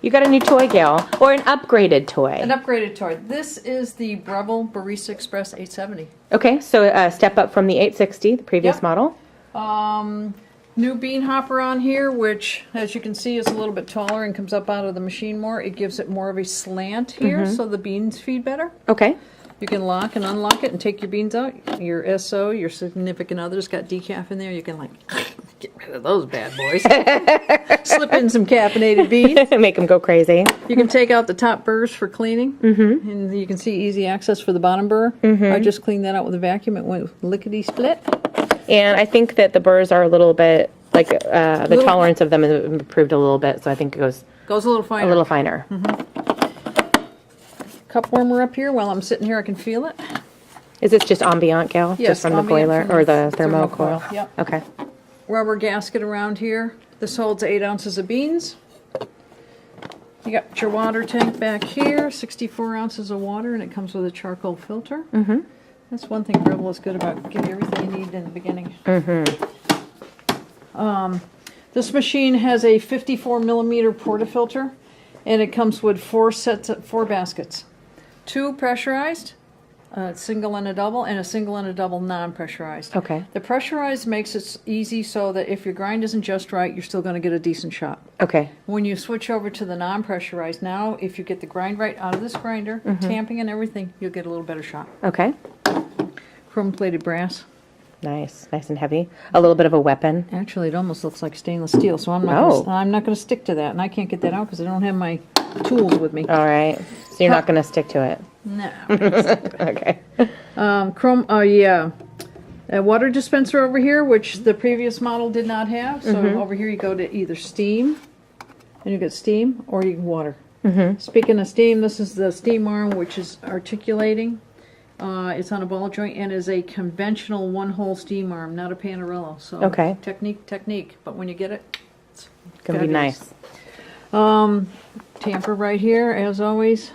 You got a new toy, Gail, or an upgraded toy. An upgraded toy. This is the Breville Barista Express 870. Okay, so a step up from the 860, the previous model. New bean hopper on here, which, as you can see, is a little bit taller and comes up out of the machine more. It gives it more of a slant here, so the beans feed better. Okay. You can lock and unlock it and take your beans out. Your SO, your significant other's got decaf in there. You can, like, get rid of those bad boys. Slip in some caffeinated beans. Make them go crazy. You can take out the top burrs for cleaning. And you can see easy access for the bottom burr. I just cleaned that out with a vacuum. It went lickety-split. And I think that the burrs are a little bit, like, the tolerance of them has improved a little bit, so I think it goes a little finer. A little finer. Cup warmer up here. While I'm sitting here, I can feel it. Is this just ambient, Gail? Yes, just from the boiler or the thermocoil? Yep. Okay. Rubber gasket around here. This holds 8 ounces of beans. You got your water tank back here, 64 ounces of water, and it comes with a charcoal filter. That's one thing Breville is good about, give you everything you need in the beginning. This machine has a 54 millimeter portafilter, and it comes with 4 baskets. 2 pressurized, a single and a double, and a single and a double non-pressurized. Okay. The pressurized makes it easy so that if your grind isn't just right, you're still going to get a decent shot. Okay. When you switch over to the non-pressurized, now if you get the grind right out of this grinder, tamping and everything, you'll get a little better shot. Okay. Chrome-plated brass. Nice. Nice and heavy. A little bit of a weapon. Actually, it almost looks like stainless steel, so I'm not going to stick to that, and I can't get that out because I don't have my tools with me. All right. So you're not going to stick to it? No. I'm not gonna stick to it. Okay. A water dispenser over here, which the previous model did not have. So over here you go to either steam, and you get steam, or you can water. Speaking of steam, this is the steam arm, which is articulating. It's on a ball joint and is a conventional one-hole steam arm, not a Panarello. So technique. But when you get it, it's gonna be nice. Tamper right here, as always.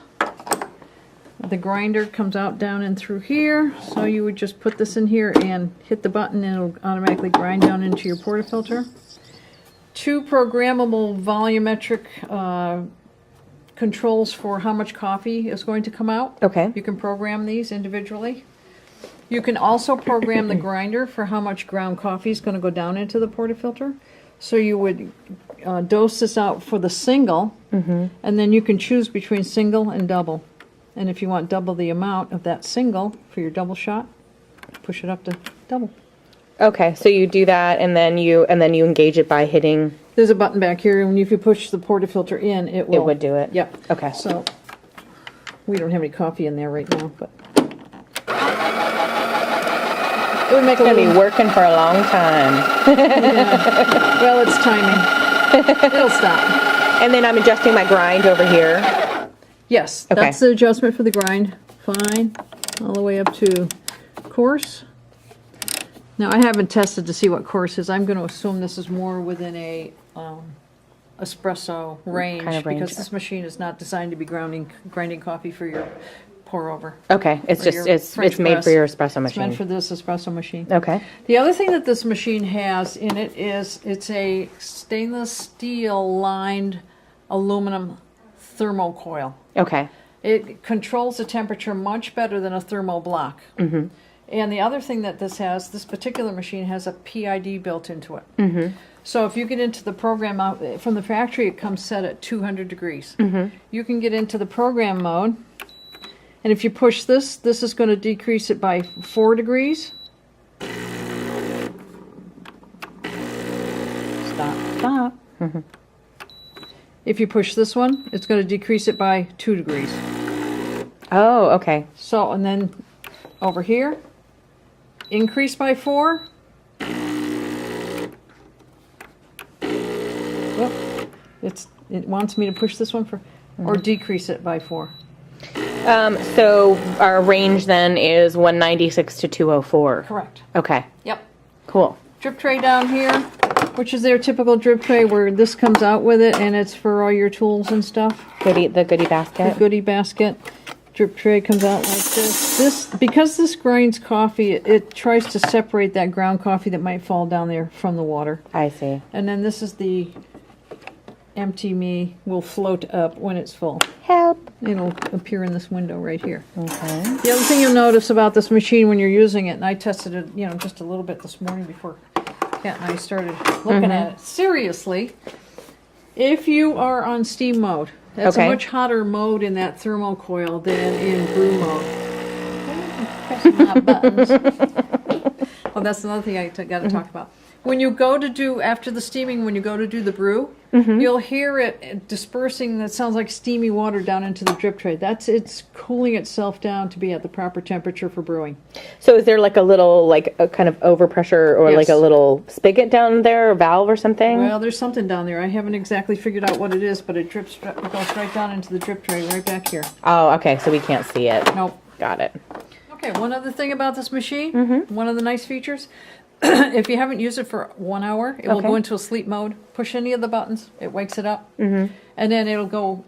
The grinder comes out, down, and through here. So you would just put this in here and hit the button, and it'll automatically grind down into your portafilter. 2 programmable volumetric controls for how much coffee is going to come out. Okay. You can program these individually. You can also program the grinder for how much ground coffee is going to go down into the portafilter. So you would dose this out for the single, and then you can choose between single and double. And if you want double the amount of that single for your double shot, push it up to double. Okay, so you do that, and then you engage it by hitting. There's a button back here, and if you push the portafilter in, it will. It would do it. Yep. Okay. So we don't have any coffee in there right now, but it would make It's gonna be working for a long time. Yeah. Well, it's timing. It'll stop. And then I'm adjusting my grind over here. Yes, Okay. that's the adjustment for the grind. Fine, all the way up to coarse. Now I haven't tested to see what coarse is. I'm going to assume this is more within a espresso range, because this machine is not designed to be grinding coffee for your pour over. Okay, it's just it's made for your espresso machine. It's meant for this espresso machine. Okay. The other thing that this machine has in it is it's a stainless steel lined aluminum thermocoil. Okay. It controls the temperature much better than a thermo block. And the other thing that this particular machine has a PID built into it. So if you get into the program out from the factory, it comes set at 200 degrees. You can get into the program mode, and if you push this is going to decrease it by 4 degrees. Stop. If you push this one, it's going to decrease it by 2 degrees. Oh, okay. So, and then over here, increase by 4. Well, it wants me to push this one for, or decrease it by 4. So our range then is 196 to 204. Correct. Okay. Yep. Cool. Drip tray down here, which is their typical drip tray where this comes out with it, and it's for all your tools and stuff. The goodie basket. The goodie basket. Drip tray comes out like this. Because this grinds coffee, it tries to separate that ground coffee that might fall down there from the water. I see. And then this is the empty me will float up when it's full. Help. It'll appear in this window right here. Okay. The other thing you'll notice about this machine when you're using it, and I tested it, just a little bit this morning before Kat and I started looking at it seriously. If you are on steam mode, that's a much hotter mode in that thermocoil than in brew mode. Pressing my buttons. Oh, that's another thing I got to talk about. When you go to do, after the steaming, when you go to do the brew, you'll hear it dispersing, that sounds like steamy water down into the drip tray. It's cooling itself down to be at the proper temperature for brewing. So is there like a little, like a kind of overpressure or like a little spigot down there, or valve or something? Well, there's something down there. I haven't exactly figured out what it is, but it goes right down into the drip tray right back here. Oh, okay, so we can't see it. Nope. Got it. Okay, one other thing about this machine, one of the nice features, if you haven't used it for 1 hour, it will go into a sleep mode. Push any of the buttons, it wakes it up, and then it'll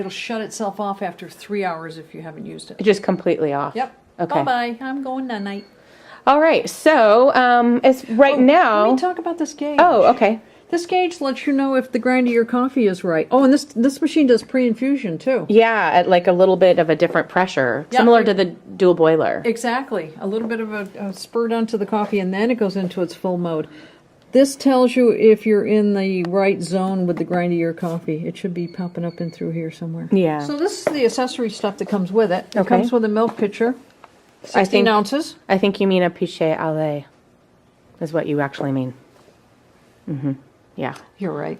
shut itself off after 3 hours if you haven't used it. Just completely off. Yep. Okay. Bye-bye. I'm going night-night. All right, so it's right now. Let me talk about this gauge. Oh, okay. This gauge lets you know if the grind of your coffee is right. Oh, and this machine does pre-infusion too. Yeah, at like a little bit of a different pressure, similar to the dual boiler. Exactly. A little bit of a spurt onto the coffee, and then it goes into its full mode. This tells you if you're in the right zone with the grind of your coffee. It should be popping up in through here somewhere. Yeah. So this is the accessory stuff that comes with it. It comes with a milk pitcher, 16 ounces. I think you mean a pichet à lait, is what you actually mean. Yeah. You're right.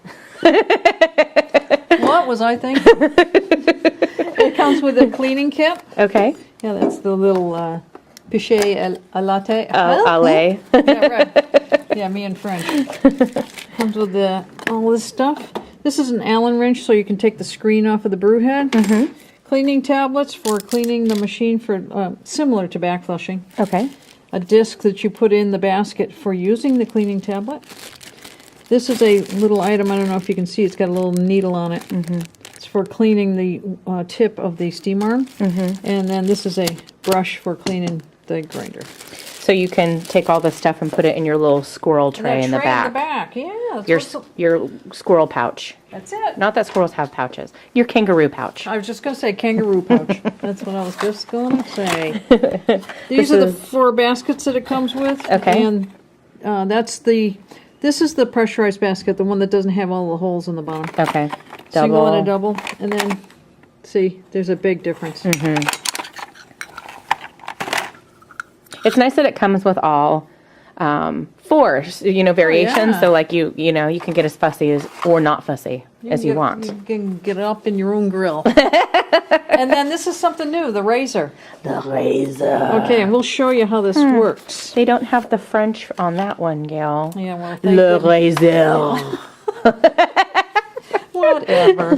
What was I thinking? It comes with a cleaning kit. Okay. Yeah, that's the little pichet à latte. Oh, à lait. Yeah, right. Yeah, me and French. Comes with all this stuff. This is an Allen wrench, so you can take the screen off of the brew head. Cleaning tablets for cleaning the machine for similar to back flushing. Okay. A disc that you put in the basket for using the cleaning tablet. This is a little item, I don't know if you can see, it's got a little needle on it. It's for cleaning the tip of the steam arm. And then this is a brush for cleaning the grinder. So you can take all this stuff and put it in your little squirrel tray in the back. In the back, yeah. Your squirrel pouch. That's it. Not that squirrels have pouches. Your kangaroo pouch. I was just going to say kangaroo pouch. That's what I was just going to say. These are the 4 baskets that it comes with. Okay. And this is the pressurized basket, the one that doesn't have all the holes in the bottom. Okay. Single and a double. And then, see, there's a big difference. It's nice that it comes with all 4, variations. yeah. So like you can get as fussy as or not fussy as you want. You can get it up in your own grill. And then this is something new, the razor. The razor. Okay, and we'll show you how this works. They don't have the French on that one, Gail. Yeah, well, Le razor. Whatever.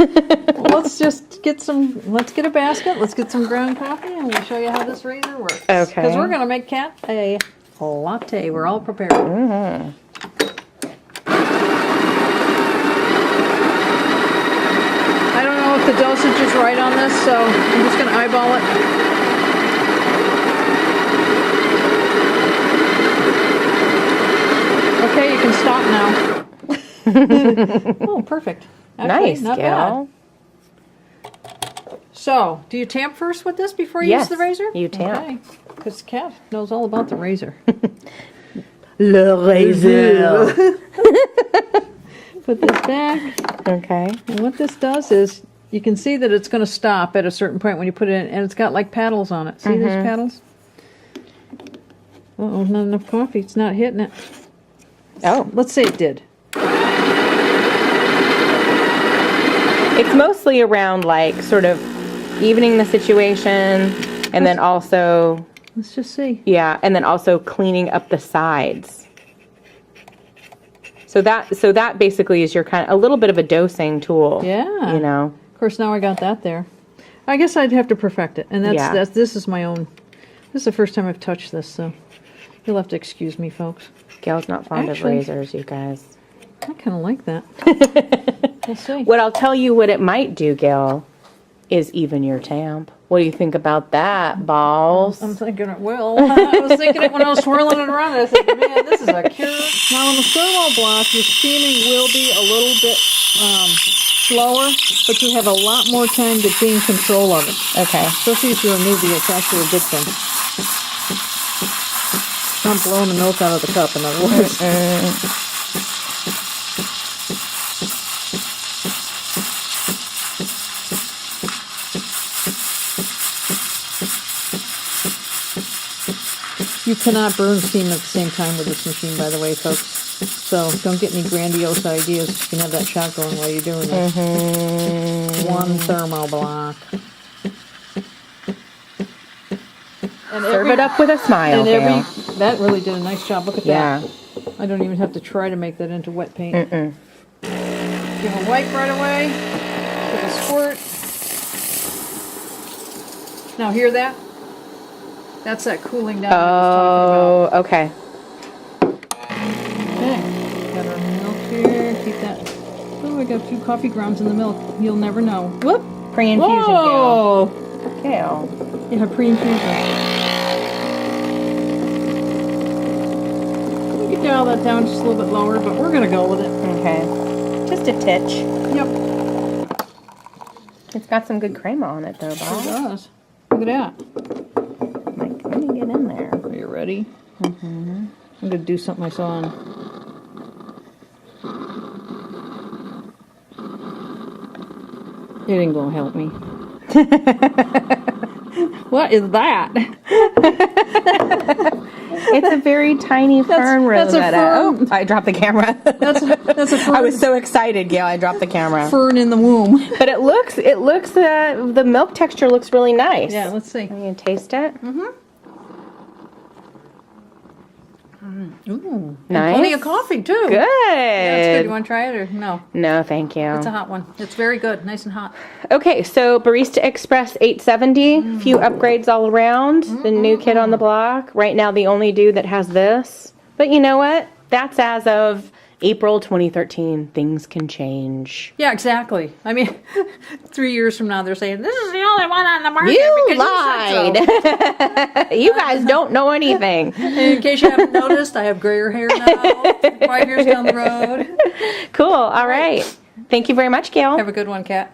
Let's get a basket, let's get some ground coffee, and we'll show you how this razor works. Okay. Because we're going to make Kat a latte. We're all prepared. I don't know if the dosage is right on this, so I'm just going to eyeball it. Okay, you can stop now. Oh, perfect. Actually, Nice, not Gail. bad. So, do you tamp first with this before you use the razor? You tamp. Okay, because Kat knows all about the razor. Le razor. Put this back. Okay. And what this does is, you can see that it's going to stop at a certain point when you put it in, and it's got like paddles on it. See these paddles? Uh-oh, not enough coffee. It's not hitting it. Oh. Let's say it did. It's mostly around like sort of evening the situation and then also Let's just see. yeah, and then also cleaning up the sides. So that basically is your kind of a little bit of a dosing tool. Yeah. You know. Of course, now I got that there. I guess I'd have to perfect it, and this is my own. This is the first time I've touched this, so you'll have to excuse me, folks. Gail's not fond of razors, you guys. I kind of like that. We'll see. What I'll tell you what it might do, Gail, is even your tamp. What do you think about that, balls? I'm thinking it will. I was thinking it when I was swirling it around. I was thinking, man, this is a cure. Now on the thermal block, your steaming will be a little bit slower, but you have a lot more time to gain control of it. Okay. Especially if you're a newbie, it's actually a good thing. It's not blowing the milk out of the cup, in other words. You cannot burn steam at the same time with this machine, by the way, folks. So don't get any grandiose ideas. You can have that shot going while you're doing it. One thermo block. And Serve it up with a smile, Gail. that really did a nice job. Look at Yeah. that. I don't even have to try to make that into wet paint. Give a wipe right away. Give a squirt. Now hear that? That's that cooling down I was talking Oh, okay. about. Okay. Got our milk here. Keep that. Oh, I got a few coffee grounds in the milk. You'll never know. Whoop. Pre-infusion, Gail. Whoa! Gail. Yeah, pre-infusion. We can dial that down just a little bit lower, but we're gonna go with it. Okay. Just a titch. Yep. It's got some good crema on it, though, It Bob. does. Look at that. Like, let me get in there. Are you ready? I'm gonna do something I saw on. It ain't gonna help me. What is that? It's a very tiny fern that's a rosetta. fern. Oh, I dropped the camera. That's a fern. I was so excited, Gail. I dropped the camera. Fern in the womb. But it looks, the milk texture looks really nice. Yeah, let's see. Are you gonna taste it? Ooh, Nice. plenty of coffee too. Good. Yeah, that's good. You want to try it or no? No, thank you. It's a hot one. It's very good, nice and hot. Okay, so Barista Express 870, few upgrades all around. The new kid on the block. Right now, the only dude that has this. But you know what? That's as of April 2013. Things can change. Yeah, exactly. I mean, 3 years from now, they're saying this is the only one on the market. You because lied. You said so. You guys don't know anything. And in case you haven't noticed, I have grayer hair now. 5 years down the road. Cool. All right. Thank you very much, Gail. Have a good one, Kat.